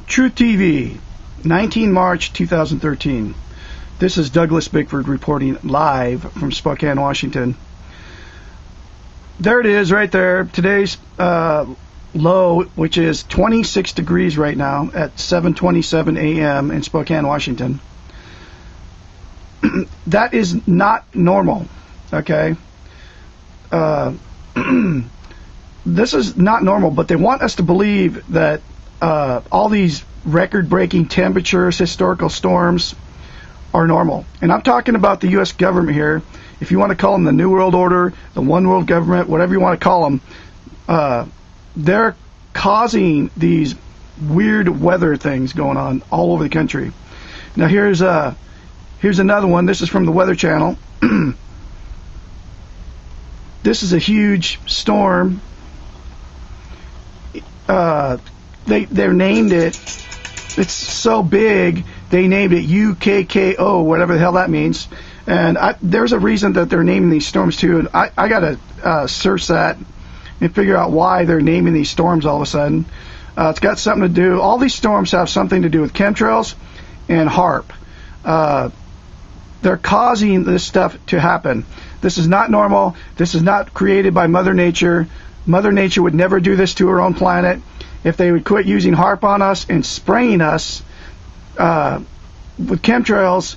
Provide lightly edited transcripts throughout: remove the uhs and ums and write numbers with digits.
Truth TV, 19 March 2013. This is Douglas Bickford reporting live from Spokane, Washington. There it is right there. Today's low, which is 26 degrees right now at 7:27 a.m. in Spokane, Washington. That is not normal, okay? This is not normal, but they want us to believe that all these record-breaking temperatures, historical storms are normal. And I'm talking about the U.S. government here. If you want to call them the New World Order, the One World Government, whatever you want to call them, they're causing these weird weather things going on all over the country. Now here's another one. This is from the Weather Channel. This is a huge storm. They named it. It's so big they named it UKKO, whatever the hell that means. And there's a reason that they're naming these storms too. And I gotta search that and figure out why they're naming these storms all of a sudden. It's got something to do. All these storms have something to do with chemtrails and HAARP. They're causing this stuff to happen. This is not normal. This is not created by Mother Nature. Mother Nature would never do this to her own planet. If they would quit using HAARP on us and spraying us with chemtrails,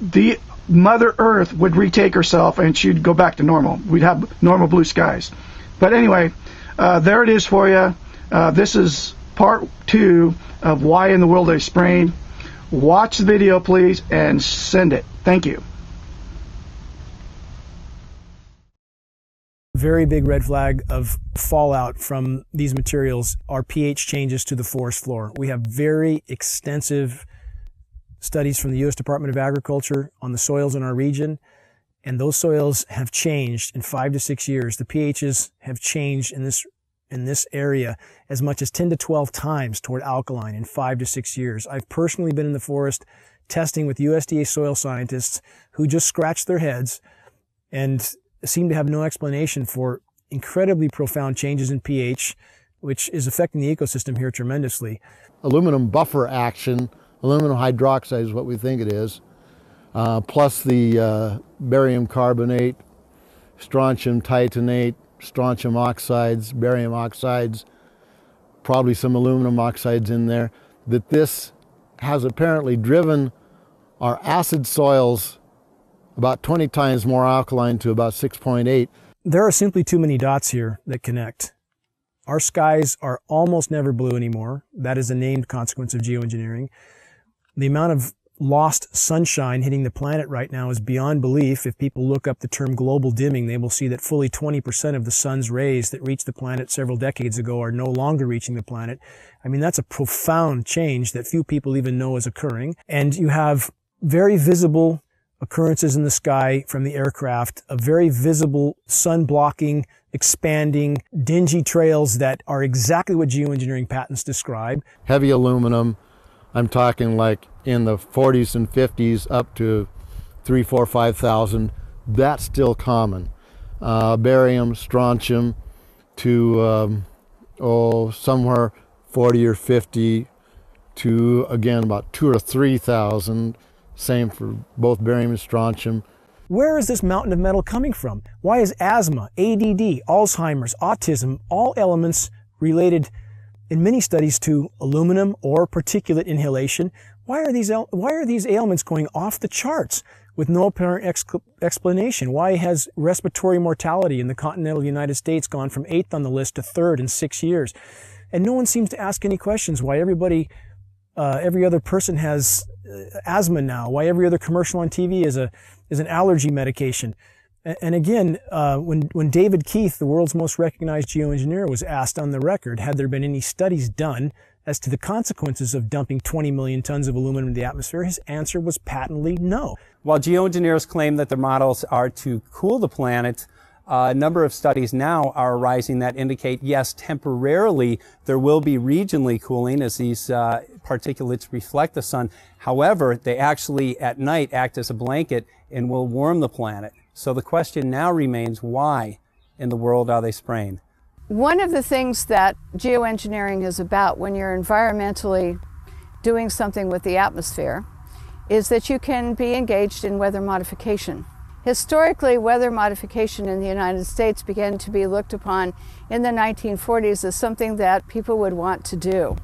the Mother Earth would retake herself and she'd go back to normal. We'd have normal blue skies. But anyway, there it is for you. This is part 2 of why in the world they spraying. Watch the video, please, and send it. Thank you. Very big red flag of fallout from these materials are pH changes to the forest floor. We have very extensive studies from the U.S. Department of Agriculture on the soils in our region, and those soils have changed in 5 to 6 years. The pHs have changed in this area as much as 10 to 12 times toward alkaline in 5 to 6 years. I've personally been in the forest testing with USDA soil scientists who just scratched their heads and seem to have no explanation for incredibly profound changes in pH, which is affecting the ecosystem here tremendously. Aluminum buffer action, aluminum hydroxide is what we think it is, plus the barium carbonate, strontium titanate, strontium oxides, barium oxides, probably some aluminum oxides in there, that this has apparently driven our acid soils about 20 times more alkaline to about 6.8. There are simply too many dots here that connect. Our skies are almost never blue anymore. That is a named consequence of geoengineering. The amount of lost sunshine hitting the planet right now is beyond belief. If people look up the term global dimming, they will see that fully 20% of the sun's rays that reached the planet several decades ago are no longer reaching the planet. I mean, that's a profound change that few people even know is occurring. And you have very visible occurrences in the sky from the aircraft, a very visible sun-blocking, expanding, dingy trails that are exactly what geoengineering patents describe. Heavy aluminum, I'm talking like in the 40s and 50s up to 3, 4, 5,000. That's still common. Barium, strontium to somewhere 40 or 50 to, again, about 2 or 3,000. Same for both barium and strontium. Where is this mountain of metal coming from? Why is asthma, ADD, Alzheimer's, autism, all elements related in many studies to aluminum or particulate inhalation? Why are these ailments going off the charts with no apparent explanation? Why has respiratory mortality in the continental United States gone from 8th on the list to 3rd in 6 years? And no one seems to ask any questions. Why every other person has asthma now? Why every other commercial on TV is an allergy medication? And again, when David Keith, the world's most recognized geoengineer, was asked on the record, had there been any studies done as to the consequences of dumping 20 million tons of aluminum into the atmosphere, his answer was patently no. While geoengineers claim that their models are to cool the planet, a number of studies now are arising that indicate, yes, temporarily there will be regionally cooling as these particulates reflect the sun. However, they actually at night act as a blanket and will warm the planet. So the question now remains, why in the world are they spraying? One of the things that geoengineering is about when you're environmentally doing something with the atmosphere, is that you can be engaged in weather modification. Historically, weather modification in the United States began to be looked upon in the 1940s as something that people would want to do.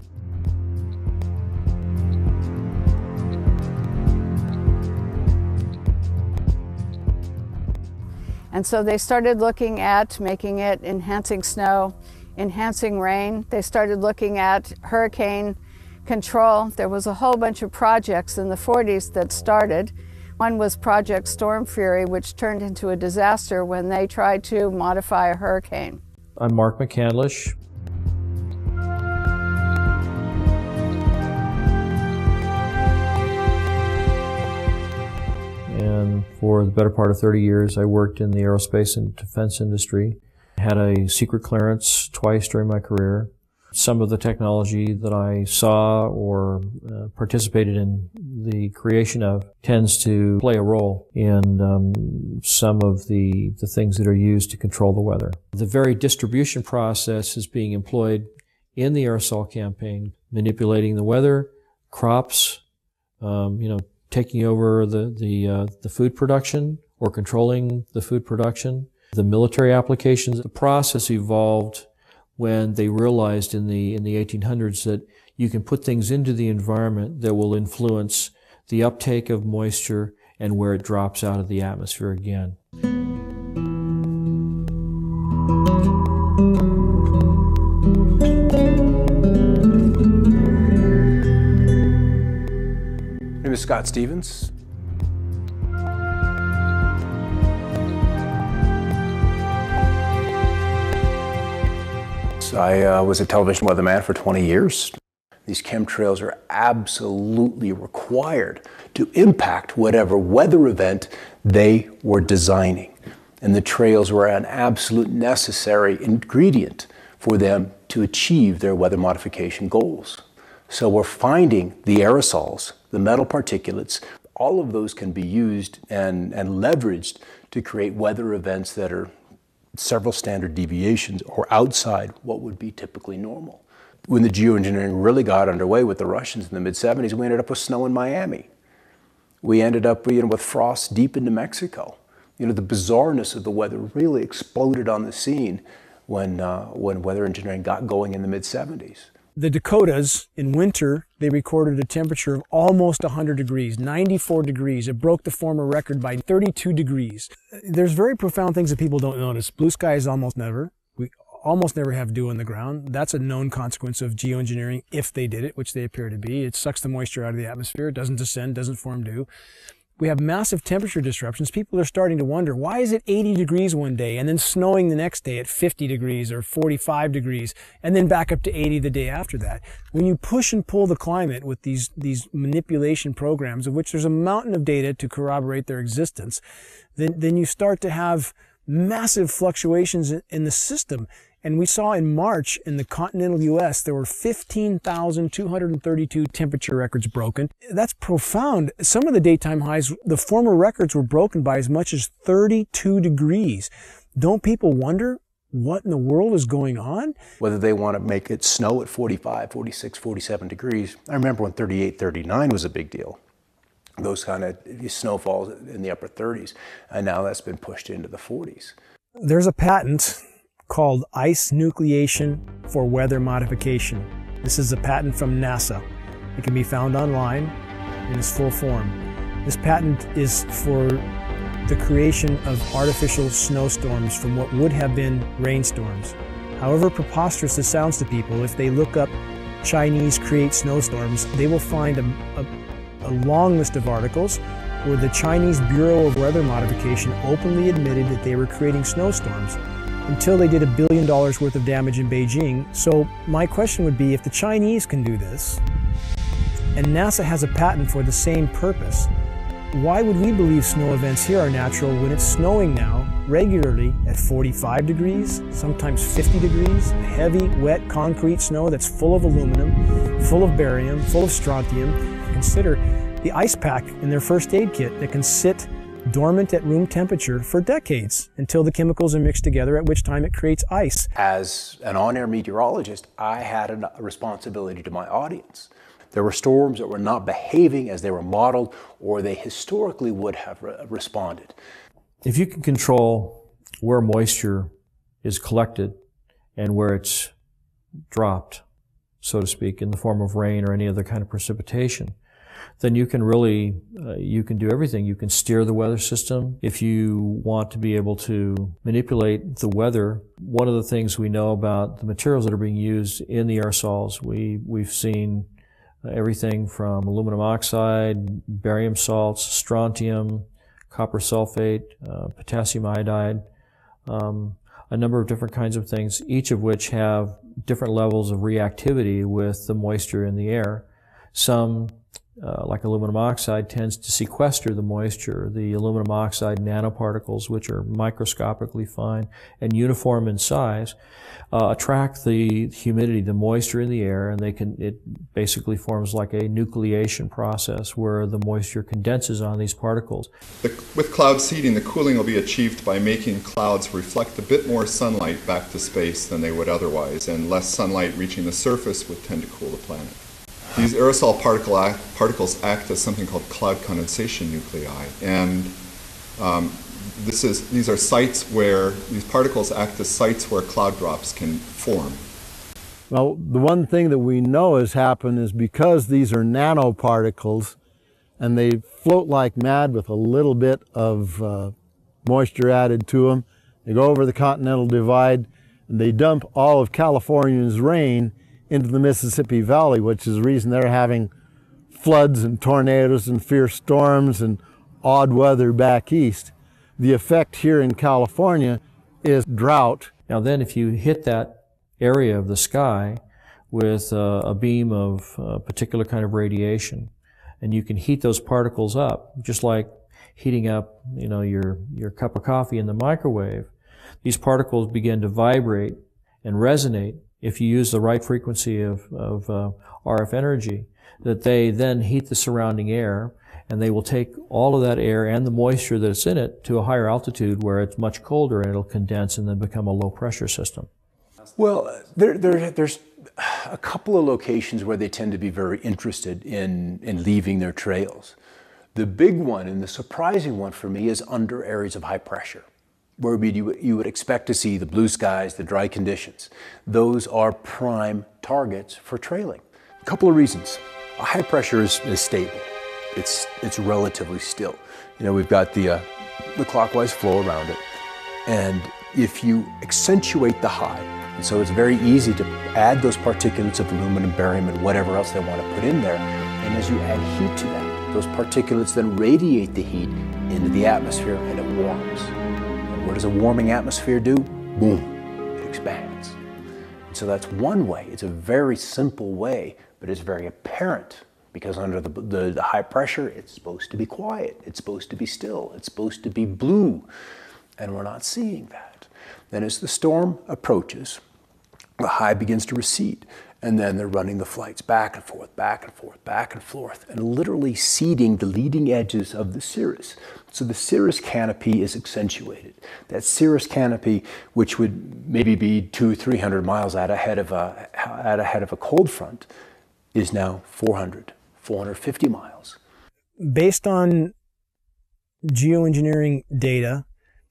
And so they started looking at making it enhancing snow, enhancing rain. They started looking at hurricane control. There was a whole bunch of projects in the 40s that started. One was Project Storm Fury, which turned into a disaster when they tried to modify a hurricane. I'm Mark McCandlish. And for the better part of 30 years, I worked in the aerospace and defense industry. Had a secret clearance twice during my career. Some of the technology that I saw or participated in the creation of tends to play a role in some of the things that are used to control the weather. The very distribution process is being employed in the aerosol campaign, manipulating the weather, crops, taking over the food production or controlling the food production. The military applications, the process evolved when they realized in the 1800s that you can put things into the environment that will influence the uptake of moisture and where it drops out of the atmosphere again. My name is Scott Stevens. I was a television weatherman for 20 years. These chemtrails are absolutely required to impact whatever weather event they were designing. And the trails were an absolute necessary ingredient for them to achieve their weather modification goals. So we're finding the aerosols, the metal particulates, all of those can be used and leveraged to create weather events that are several standard deviations or outside what would be typically normal. When the geoengineering really got underway with the Russians in the mid-70s, we ended up with snow in Miami. We ended up with frost deep into Mexico. The bizarreness of the weather really exploded on the scene when weather engineering got going in the mid-70s. The Dakotas, in winter, they recorded a temperature of almost 100 degrees, 94 degrees. It broke the former record by 32 degrees. There's very profound things that people don't notice. Blue skies almost never. We almost never have dew on the ground. That's a known consequence of geoengineering if they did it, which they appear to be. It sucks the moisture out of the atmosphere. It doesn't descend, doesn't form dew. We have massive temperature disruptions. People are starting to wonder, why is it 80 degrees one day and then snowing the next day at 50 degrees or 45 degrees and then back up to 80 the day after that? When you push and pull the climate with these manipulation programs, of which there's a mountain of data to corroborate their existence, then you start to have massive fluctuations in the system. And we saw in March in the continental U.S. there were 15,232 temperature records broken. That's profound. Some of the daytime highs, the former records were broken by as much as 32 degrees. Don't people wonder what in the world is going on? Whether they want to make it snow at 45, 46, 47 degrees. I remember when 38, 39 was a big deal. Those kind of snowfalls in the upper 30s. And now that's been pushed into the 40s. There's a patent called ice nucleation for weather modification. This is a patent from NASA. It can be found online in its full form. This patent is for the creation of artificial snowstorms from what would have been rainstorms. However preposterous this sounds to people, if they look up Chinese create snowstorms, they will find a long list of articles where the Chinese Bureau of Weather Modification openly admitted that they were creating snowstorms until they did $1 billion worth of damage in Beijing. So my question would be, if the Chinese can do this, and NASA has a patent for the same purpose, why would we believe snow events here are natural when it's snowing now regularly at 45 degrees, sometimes 50 degrees, heavy, wet, concrete snow that's full of aluminum, full of barium, full of strontium? Consider the ice pack in their first aid kit that can sit dormant at room temperature for decades until the chemicals are mixed together, at which time it creates ice. As an on-air meteorologist, I had a responsibility to my audience. There were storms that were not behaving as they were modeled or they historically would have responded. If you can control where moisture is collected and where it's dropped, so to speak, in the form of rain or any other kind of precipitation, then you can really, you can do everything. You can steer the weather system. If you want to be able to manipulate the weather, one of the things we know about the materials that are being used in the aerosols, we've seen everything from aluminum oxide, barium salts, strontium, copper sulfate, potassium iodide, a number of different kinds of things, each of which have different levels of reactivity with the moisture in the air. Some, like aluminum oxide, tends to sequester the moisture. The aluminum oxide nanoparticles, which are microscopically fine and uniform in size, attract the humidity, the moisture in the air, and it basically forms like a nucleation process where the moisture condenses on these particles. With cloud seeding, the cooling will be achieved by making clouds reflect a bit more sunlight back to space than they would otherwise, and less sunlight reaching the surface would tend to cool the planet. These aerosol particles act as something called cloud condensation nuclei, and these are sites where these particles act as sites where cloud drops can form. Well, the one thing that we know has happened is because these are nanoparticles and they float like mad with a little bit of moisture added to them, they go over the Continental Divide and they dump all of California's rain into the Mississippi Valley, which is the reason they're having floods and tornadoes and fierce storms and odd weather back east. The effect here in California is drought. Now then, if you hit that area of the sky with a beam of a particular kind of radiation, and you can heat those particles up, just like heating up, your cup of coffee in the microwave, these particles begin to vibrate and resonate if you use the right frequency of RF energy, that they then heat the surrounding air, and they will take all of that air and the moisture that's in it to a higher altitude where it's much colder, and it'll condense and then become a low pressure system. Well, there's a couple of locations where they tend to be very interested in leaving their trails. The big one and the surprising one for me is under areas of high pressure, where you would expect to see the blue skies, the dry conditions. Those are prime targets for trailing. A couple of reasons. High pressure is stable. It's relatively still. We've got the clockwise flow around it. And if you accentuate the high, and so it's very easy to add those particulates of aluminum, barium, and whatever else they want to put in there. And as you add heat to that, those particulates then radiate the heat into the atmosphere and it warms. What does a warming atmosphere do? Boom, it expands. And so that's one way. It's a very simple way, but it's very apparent because under the high pressure, it's supposed to be quiet. It's supposed to be still. It's supposed to be blue. And we're not seeing that. Then as the storm approaches, the high begins to recede. And then they're running the flights back and forth, back and forth, back and forth, and literally seeding the leading edges of the cirrus. So the cirrus canopy is accentuated. That cirrus canopy, which would maybe be 200-300 miles out ahead of a cold front, is now 450 miles. Based on geoengineering data,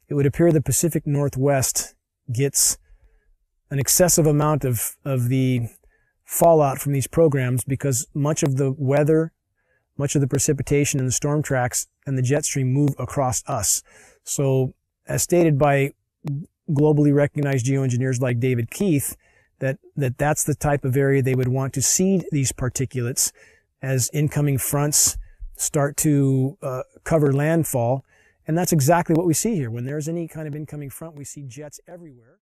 it would appear the Pacific Northwest gets an excessive amount of the fallout from these programs because much of the weather, much of the precipitation and the storm tracks and the jet stream move across us. So as stated by globally recognized geoengineers like David Keith, that's the type of area they would want to seed these particulates as incoming fronts start to cover landfall. And that's exactly what we see here. When there's any kind of incoming front, we see jets everywhere.